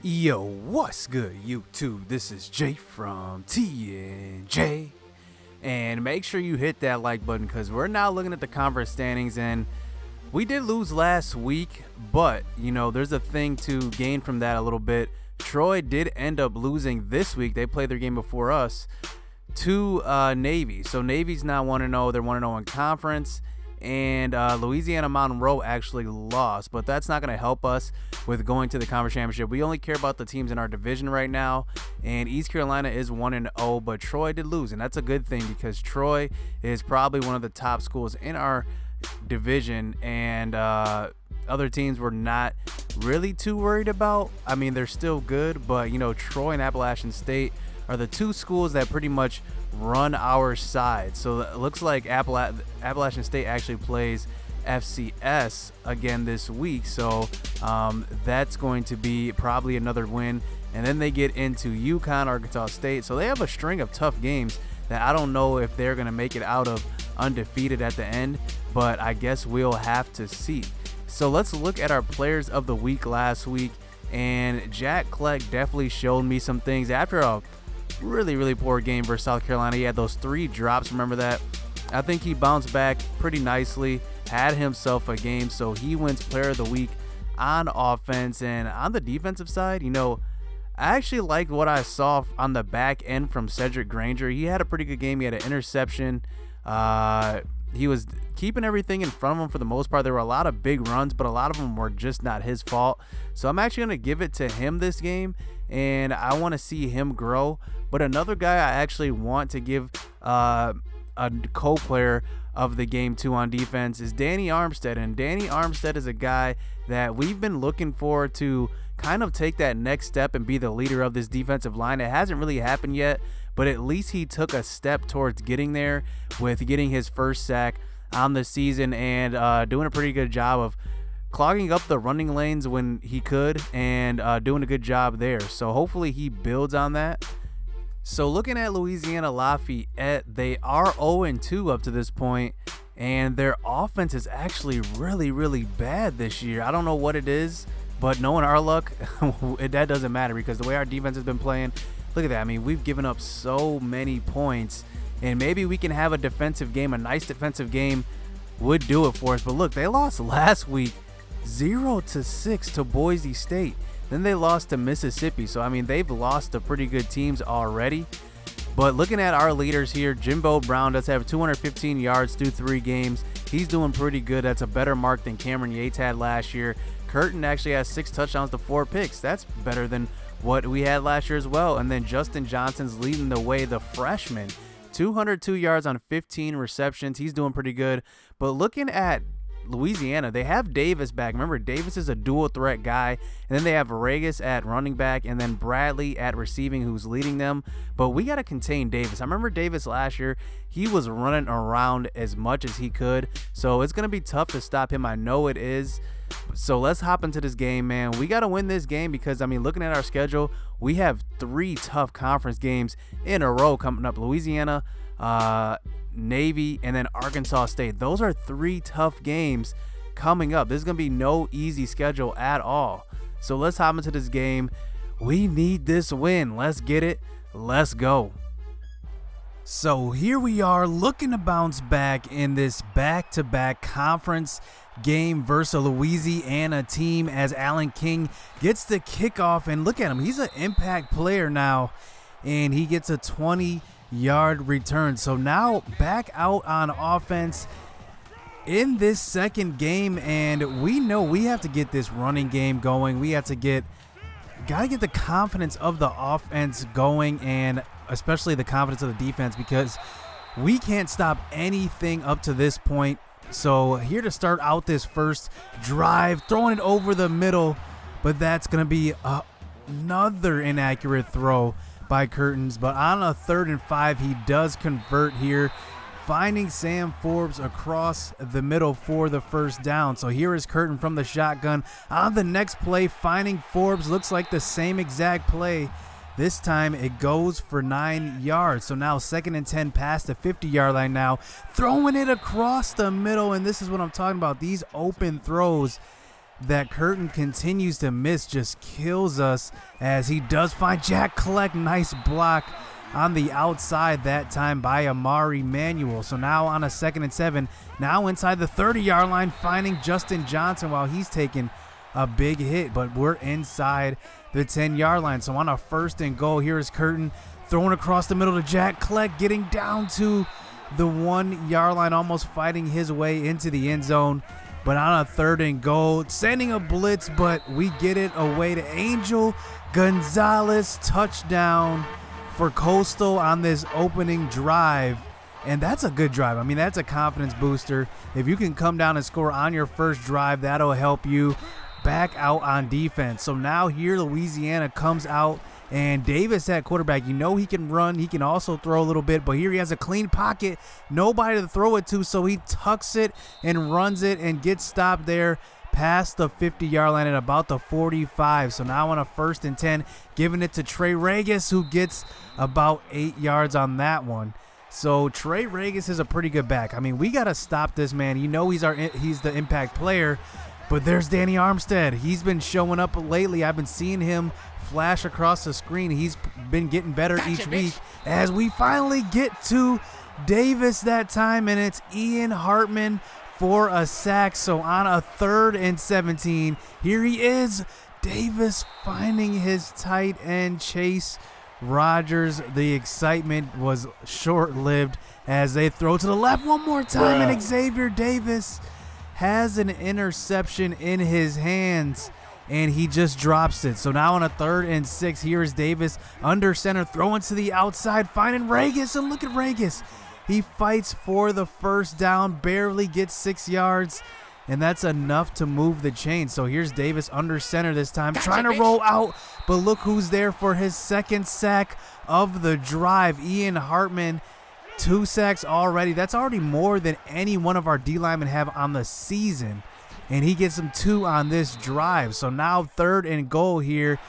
Yo, what's good, YouTube? This is Jay from TNJ. And make sure you hit that like button because we're now looking at the conference standings. And we did lose last week, but, there's a thing to gain from that a little bit. Troy did end up losing this week. They played their game before us to Navy. So Navy's now 1-0. They're 1-0 in conference. And Louisiana Monroe actually lost, but that's not going to help us with going to the conference championship. We only care about the teams in our division right now, and East Carolina is 1-0, but Troy did lose, and that's a good thing because Troy is probably one of the top schools in our division, and other teams we're not really too worried about. I mean, they're still good, but, Troy and Appalachian State are the two schools that pretty much run our side. So it looks like Appalachian State actually plays FCS again this week. So that's going to be probably another win. And then they get into UConn, Arkansas State. So they have a string of tough games that I don't know if they're going to make it out of undefeated at the end, but I guess we'll have to see. So let's look at our players of the week last week. And Jack Kleck definitely showed me some things after a really poor game versus South Carolina. He had those 3 drops, remember that? I think he bounced back pretty nicely, had himself a game, so he wins player of the week on offense. And on the defensive side, I actually liked what I saw on the back end from Cedric Granger. He had a pretty good game. He had an interception. He was keeping everything in front of him for the most part. There were a lot of big runs, but a lot of them were just not his fault. So I'm actually going to give it to him this game, and I want to see him grow. But another guy I actually want to give a co-player of the game to on defense is Danny Armstead. And Danny Armstead is a guy that we've been looking for to kind of take that next step and be the leader of this defensive line. It hasn't really happened yet, but at least he took a step towards getting there with getting his first sack on the season and doing a pretty good job of clogging up the running lanes when he could and doing a good job there. So hopefully he builds on that. So looking at Louisiana Lafayette, they are 0-2 up to this point, and their offense is actually really bad this year. I don't know what it is, but knowing our luck, that doesn't matter because the way our defense has been playing, look at that. I mean, we've given up so many points, and maybe we can have a defensive game. A nice defensive game would do it for us. But look, they lost last week 0-6 to Boise State. Then they lost to Mississippi. So, I mean, they've lost to pretty good teams already. But looking at our leaders here, Jimbo Brown does have 215 yards through 3 games. He's doing pretty good. That's a better mark than Cameron Yates had last year. Curtin actually has 6 touchdowns to 4 picks. That's better than what we had last year as well. And then Justin Johnson's leading the way, the freshman. 202 yards on 15 receptions. He's doing pretty good. But looking at Louisiana, they have Davis back. Remember, Davis is a dual threat guy. And then they have Regis at running back and then Bradley at receiving, who's leading them. But we got to contain Davis. I remember Davis last year, he was running around as much as he could. So it's going to be tough to stop him. I know it is. So let's hop into this game, man. We got to win this game because, I mean, looking at our schedule, we have 3 tough conference games in a row coming up. Louisiana, Navy, and then Arkansas State. Those are 3 tough games coming up. This is going to be no easy schedule at all. So let's hop into this game. We need this win. Let's get it. Let's go. So here we are looking to bounce back in this back-to-back conference game versus a Louisiana team as Alan King gets the kickoff. And look at him. He's an impact player now, and he gets a 20-yard return. So now back out on offense in this second game, and we know we have to get this running game going. We have to gotta get the confidence of the offense going, and especially the confidence of the defense, because we can't stop anything up to this point. So here to start out this first drive, throwing it over the middle, but that's going to be another inaccurate throw by Curtins. But on a 3rd and 5, he does convert here, finding Sam Forbes across the middle for the first down. So here is Curtin from the shotgun. On the next play, finding Forbes, looks like the same exact play. This time it goes for 9 yards. So now 2nd and 10 past the 50-yard line now. Throwing it across the middle, and this is what I'm talking about. These open throws, that Curtin continues to miss just kills us, as he does find Jack Kleck. Nice block on the outside that time by Amari Manuel. So now on a 2nd and 7, now inside the 30-yard line, finding Justin Johnson while he's taking a big hit, but we're inside the 10-yard line. So on a 1st and goal, here is Curtin throwing across the middle to Jack Kleck, getting down to the 1-yard line, almost fighting his way into the end zone. But on a 3rd and goal, sending a blitz, but we get it away to Angel Gonzalez. Touchdown for Coastal on this opening drive. And that's a good drive. I mean, that's a confidence booster. If you can come down and score on your first drive, that'll help you back out on defense. So now here Louisiana comes out, and Davis at quarterback. You know he can run. He can also throw a little bit, but here he has a clean pocket. Nobody to throw it to, so he tucks it and runs it and gets stopped there past the 50-yard line at about the 45. So now on a 1st and 10, giving it to Trey Regis, who gets about 8 yards on that one. So Trey Regis is a pretty good back. I mean, we got to stop this man. You know he's the impact player, but there's Danny Armstead. He's been showing up lately. I've been seeing him flash across the screen. He's been getting better each week as we finally get to Davis that time, and it's Ian Hartman for a sack. So on a 3rd and 17, here he is, Davis finding his tight end Chase Rogers. The excitement was short-lived as they throw to the left one more time, and Xavier Davis has an interception in his hands, and he just drops it. So now on a 3rd and 6, here is Davis under center, throwing to the outside, finding Regis, and look at Regis. He fights for the 1st down, barely gets 6 yards, and that's enough to move the chain. So here's Davis under center this time, trying to roll out, but look who's there for his 2nd sack of the drive. Ian Hartman, 2 sacks already. That's already more than any one of our D linemen have on the season, and he gets them 2 on this drive. So now 3rd and goal here.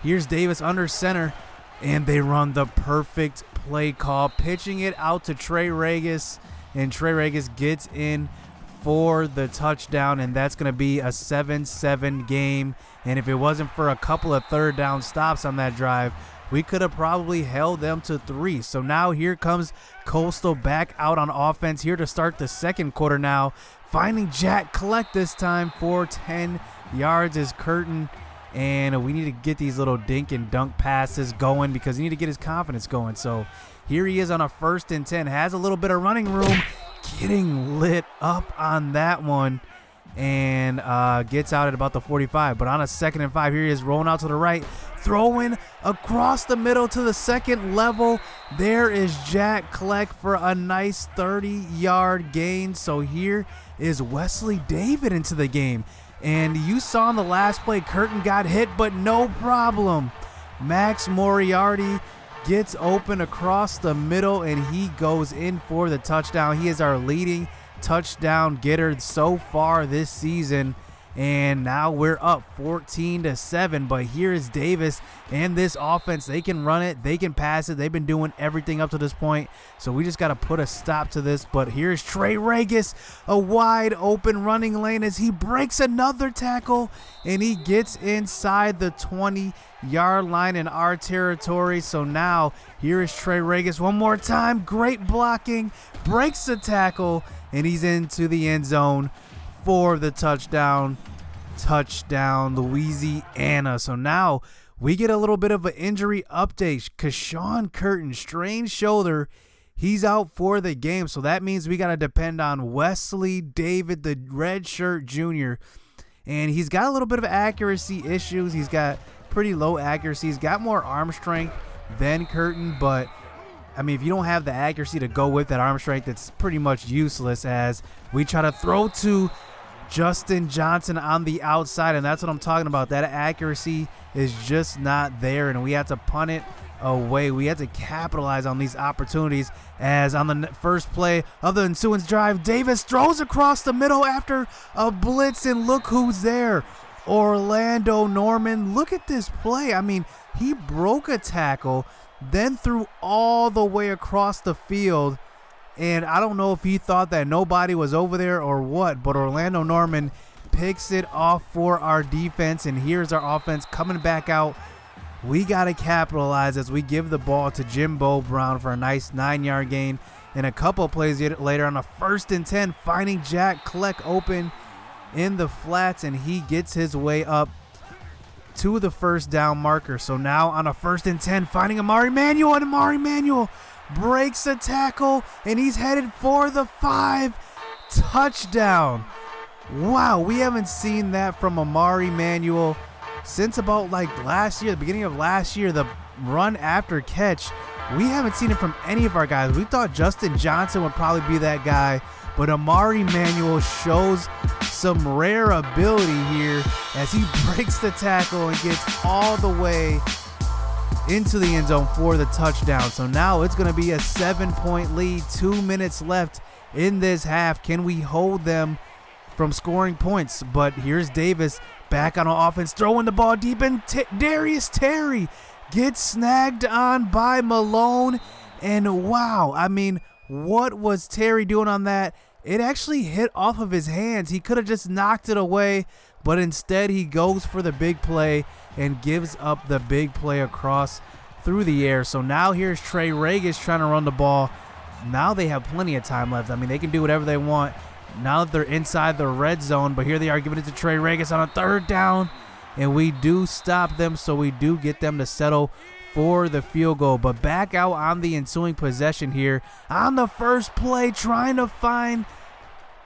Here's Davis under center, and they run the perfect play call, pitching it out to Trey Regis, and Trey Regis gets in for the touchdown, and that's going to be a 7-7 game. And if it wasn't for a couple of 3rd down stops on that drive, we could have probably held them to 3. So now here comes Coastal back out on offense here to start the 2nd quarter now, finding Jack Kleck this time for 10 yards is Curtin. And we need to get these little dink and dunk passes going because you need to get his confidence going. So here he is on a 1st and 10, has a little bit of running room, getting lit up on that one, and gets out at about the 45. But on a 2nd and 5, here he is rolling out to the right, throwing across the middle to the 2nd level. There is Jack Kleck for a nice 30-yard gain. So here is Wesley David into the game. And you saw in the last play, Curtin got hit, but no problem. Max Moriarty gets open across the middle, and he goes in for the touchdown. He is our leading touchdown getter so far this season. And now we're up 14-7, but here is Davis and this offense. They can run it, they can pass it. They've been doing everything up to this point, so we just got to put a stop to this. But here's Trey Regis, a wide open running lane as he breaks another tackle, and he gets inside the 20-yard line in our territory. So now here is Trey Regis one more time. Great blocking, breaks the tackle, and he's into the end zone for the touchdown, Louisiana. So now we get a little bit of an injury update. Kashawn Curtin, strained shoulder, he's out for the game. So that means we got to depend on Wesley David, the redshirt junior. And he's got a little bit of accuracy issues. He's got pretty low accuracy. He's got more arm strength than Curtin, but I mean, if you don't have the accuracy to go with that arm strength, it's pretty much useless as we try to throw to Justin Johnson on the outside, and that's what I'm talking about. That accuracy is just not there, and we have to punt it away. We have to capitalize on these opportunities as on the first play of the ensuing drive, Davis throws across the middle after a blitz, and look who's there. Orlando Norman. Look at this play. I mean, he broke a tackle, then threw all the way across the field, and I don't know if he thought that nobody was over there or what, but Orlando Norman picks it off for our defense, and here's our offense coming back out. We got to capitalize as we give the ball to Jimbo Brown for a nice 9-yard gain. And a couple plays later on a 1st and 10, finding Jack Kleck open in the flats, and he gets his way up to the first down marker. So now on a 1st and 10, finding Amari Manuel, and Amari Manuel breaks a tackle, and he's headed for the 5. Touchdown. Wow, we haven't seen that from Amari Manuel since about like last year, the beginning of last year, the run after catch. We haven't seen it from any of our guys. We thought Justin Johnson would probably be that guy, but Amari Manuel shows some rare ability here as he breaks the tackle and gets all the way into the end zone for the touchdown. So now it's going to be a 7-point lead, 2 minutes left in this half. Can we hold them from scoring points? But here's Davis back on offense, throwing the ball deep, and Darius Terry gets snagged on by Malone. And wow, I mean, what was Terry doing on that? It actually hit off of his hands. He could have just knocked it away, but instead he goes for the big play and gives up the big play across through the air. So now here's Trey Regis trying to run the ball. Now they have plenty of time left. I mean, they can do whatever they want now that they're inside the red zone, but here they are giving it to Trey Regis on a 3rd down, and we do stop them, so we do get them to settle for the field goal. But back out on the ensuing possession here on the first play, trying to find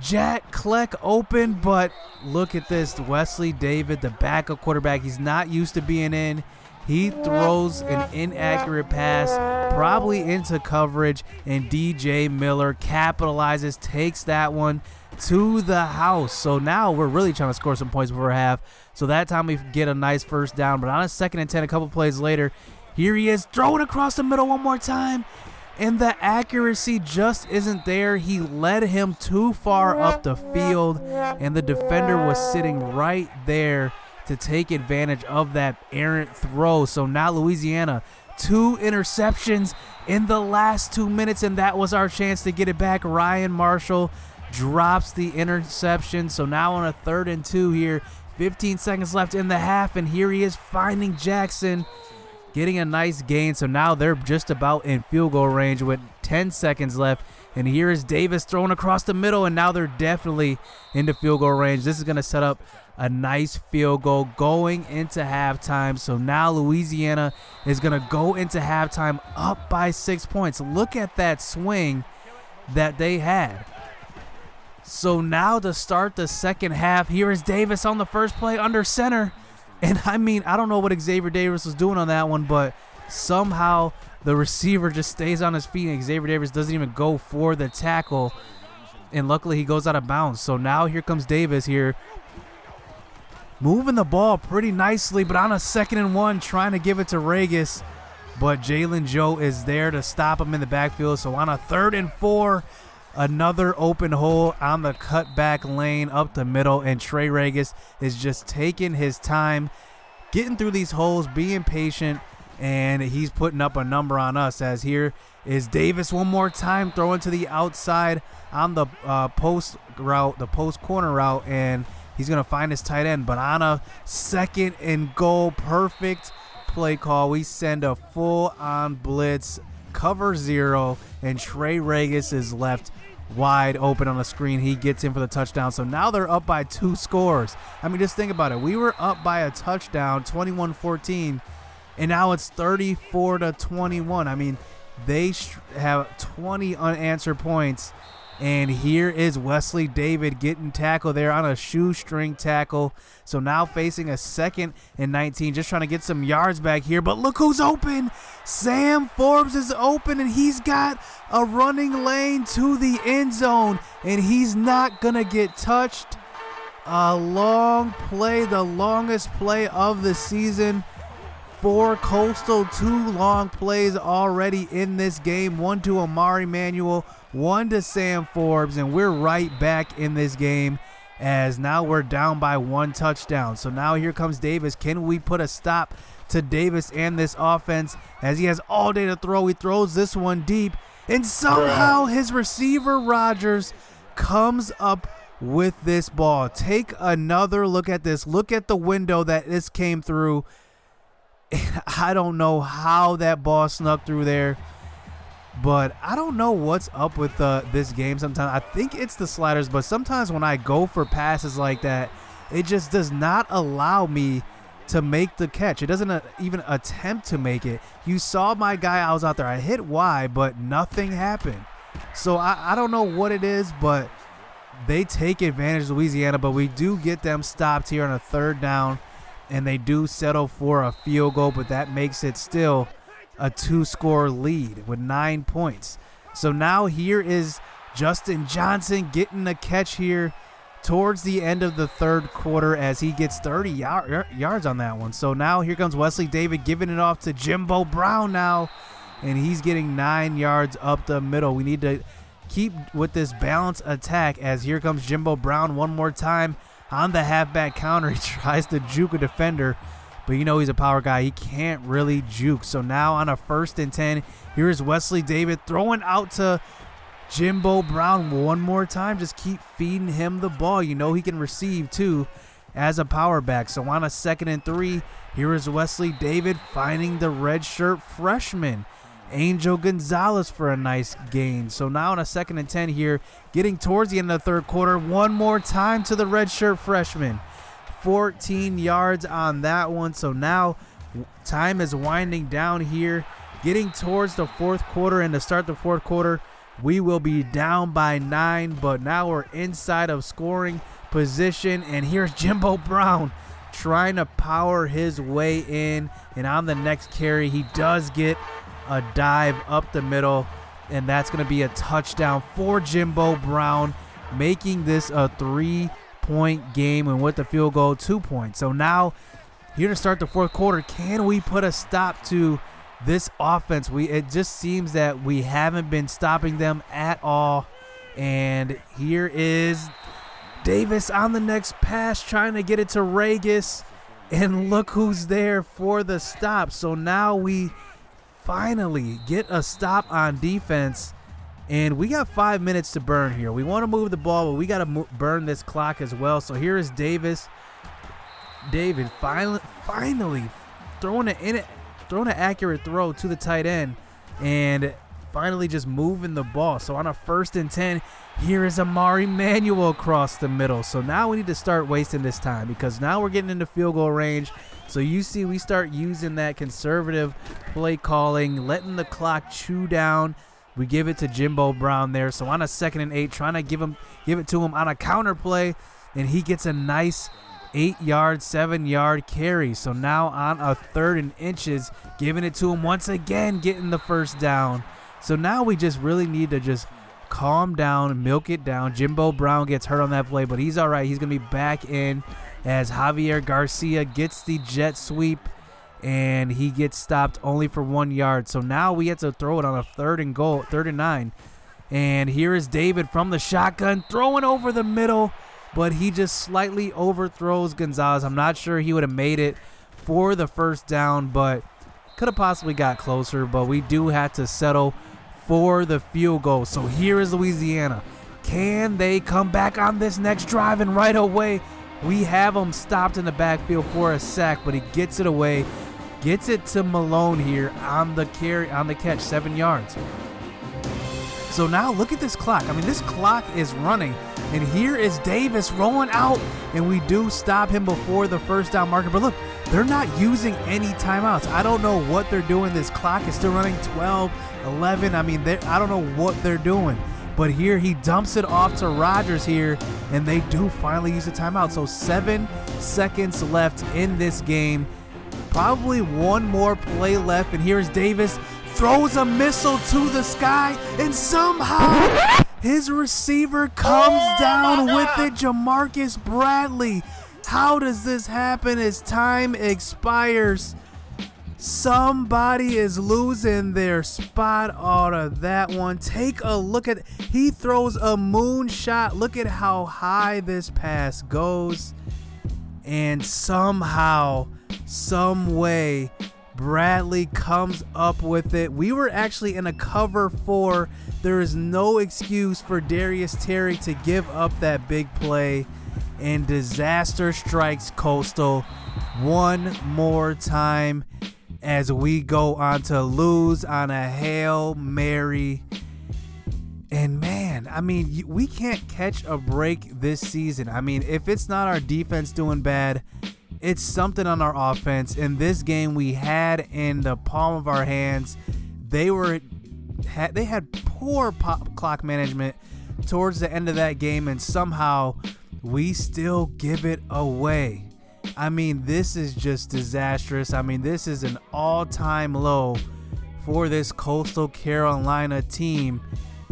Jack Kleck open, but look at this. Wesley David, the backup quarterback, he's not used to being in. He throws an inaccurate pass, probably into coverage, and DJ Miller capitalizes, takes that one to the house. So now we're really trying to score some points before half. So that time we get a nice 1st down, but on a 2nd and 10, a couple plays later, here he is throwing across the middle one more time, and the accuracy just isn't there. He led him too far up the field, and the defender was sitting right there to take advantage of that errant throw. So now Louisiana, 2 interceptions in the last 2 minutes, and that was our chance to get it back. Ryan Marshall drops the interception. So now on a 3rd and 2 here, 15 seconds left in the half, and here he is finding Jackson, getting a nice gain. So now they're just about in field goal range with 10 seconds left. And here is Davis throwing across the middle, and now they're definitely into field goal range. This is going to set up a nice field goal going into halftime. So now Louisiana is going to go into halftime up by 6 points. Look at that swing that they had. So now to start the second half, here is Davis on the first play under center. And I mean, I don't know what Xavier Davis was doing on that one, but somehow the receiver just stays on his feet, and Xavier Davis doesn't even go for the tackle. And luckily he goes out of bounds. So now here comes Davis here, moving the ball pretty nicely, but on a 2nd and 1, trying to give it to Regis. But Jalen Joe is there to stop him in the backfield. So on a 3rd and 4, another open hole on the cutback lane up the middle, and Trey Regis is just taking his time, getting through these holes, being patient, and he's putting up a number on us. As here is Davis one more time, throwing to the outside on the post route, the post corner route, and he's going to find his tight end. But on a 2nd and goal, perfect play call. We send a full-on blitz, cover 0, and Trey Regis is left wide open on the screen. He gets in for the touchdown. So now they're up by 2 scores. I mean, just think about it. We were up by a touchdown, 21-14, and now it's 34-21. I mean, they have 20 unanswered points. And here is Wesley David getting tackled there on a shoestring tackle. So now facing a 2nd and 19, just trying to get some yards back here. But look who's open. Sam Forbes is open, and he's got a running lane to the end zone, and he's not going to get touched. A long play, the longest play of the season for Coastal. 2 long plays already in this game. 1 to Amari Manuel, 1 to Sam Forbes, and we're right back in this game as now we're down by 1 touchdown. So now here comes Davis. Can we put a stop to Davis and this offense as he has all day to throw? He throws this one deep, and somehow his receiver Rogers comes up with this ball. Take another look at this. Look at the window that this came through. I don't know how that ball snuck through there, but I don't know what's up with this game sometimes. I think it's the sliders, but sometimes when I go for passes like that, it just does not allow me to make the catch. It doesn't even attempt to make it. You saw my guy, I was out there. I hit Y, but nothing happened. So I don't know what it is, but they take advantage of Louisiana, but we do get them stopped here on a 3rd down, and they do settle for a field goal, but that makes it still a 2-score lead with 9 points. So now here is Justin Johnson getting a catch here towards the end of the 3rd quarter as he gets 30 yards on that one. So now here comes Wesley David giving it off to Jimbo Brown now, and he's getting 9 yards up the middle. We need to keep with this balanced attack as here comes Jimbo Brown one more time on the halfback counter. He tries to juke a defender, but you know he's a power guy. He can't really juke. So now on a 1st and 10, here is Wesley David throwing out to Jimbo Brown one more time. Just keep feeding him the ball. You know he can receive too as a power back. So on a 2nd and 3, here is Wesley David finding the redshirt freshman Angel Gonzalez for a nice gain. So now on a 2nd and 10 here, getting towards the end of the 3rd quarter, one more time to the redshirt freshman. 14 yards on that one. So now time is winding down here, getting towards the 4th quarter, and to start the 4th quarter, we will be down by 9, but now we're inside of scoring position, and here's Jimbo Brown trying to power his way in, and on the next carry, he does get a dive up the middle, and that's going to be a touchdown for Jimbo Brown, making this a 3-point game, and with the field goal, 2 points. So now here to start the 4th quarter, can we put a stop to this offense? It just seems that we haven't been stopping them at all. And here is Davis on the next pass, trying to get it to Regis, and look who's there for the stop. So now we finally get a stop on defense, and we got 5 minutes to burn here. We want to move the ball, but we got to burn this clock as well. So here is David finally throwing an accurate throw to the tight end, and finally just moving the ball. So on a 1st and 10, here is Amari Manuel across the middle. So now we need to start wasting this time, because now we're getting into field goal range. So you see we start using that conservative play calling, letting the clock chew down. We give it to Jimbo Brown there. So on a 2nd and 8, trying to give it to him on a counter play, and he gets a nice 8-yard, 7-yard carry. So now on a 3rd and inches, giving it to him once again, getting the 1st down. So now we just really need to just calm down, milk it down. Jimbo Brown gets hurt on that play, but he's all right. He's going to be back in as Javier Garcia gets the jet sweep, and he gets stopped only for 1 yard. So now we have to throw it on a 3rd and 9. And here is David from the shotgun throwing over the middle, but he just slightly overthrows Gonzalez. I'm not sure he would have made it for the 1st down, but could have possibly got closer. But we do have to settle for the field goal. So here is Louisiana. Can they come back on this next drive? And right away, we have him stopped in the backfield for a sack, but he gets it away, gets it to Malone here on the catch, 7 yards. So now look at this clock. I mean, this clock is running, and here is Davis rolling out, and we do stop him before the 1st down marker. But look, they're not using any timeouts. I don't know what they're doing. This clock is still running, 12, 11. I mean, I don't know what they're doing. But here he dumps it off to Rodgers here, and they do finally use a timeout. So 7 seconds left in this game. Probably one more play left, and here's Davis. Throws a missile to the sky, and somehow his receiver comes down with it, Jamarcus Bradley. How does this happen as time expires? Somebody is losing their spot out of that one. Take a look at it. He throws a moonshot. Look at how high this pass goes. And somehow, some way, Bradley comes up with it. We were actually in a cover 4. There is no excuse for Darius Terry to give up that big play, and disaster strikes Coastal one more time as we go on to lose on a Hail Mary. And man, I mean, we can't catch a break this season. I mean, if it's not our defense doing bad, it's something on our offense. In this game, we had in the palm of our hands. They had poor clock management towards the end of that game, and somehow we still give it away. I mean, this is just disastrous. I mean, this is an all-time low for this Coastal Carolina team,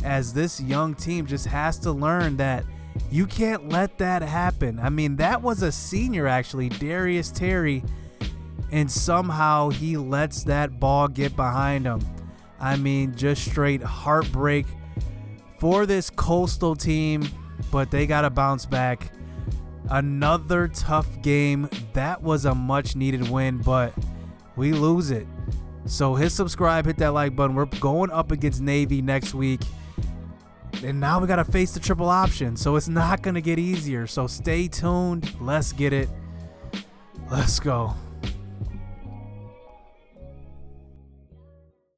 as this young team just has to learn that you can't let that happen. I mean, that was a senior, actually, Darius Terry, and somehow he lets that ball get behind him. I mean, just straight heartbreak for this Coastal team, but they got to bounce back. Another tough game. That was a much-needed win, but we lose it. So hit subscribe, hit that like button. We're going up against Navy next week. And now we got to face the triple option, so it's not going to get easier. So stay tuned. Let's get it. Let's go.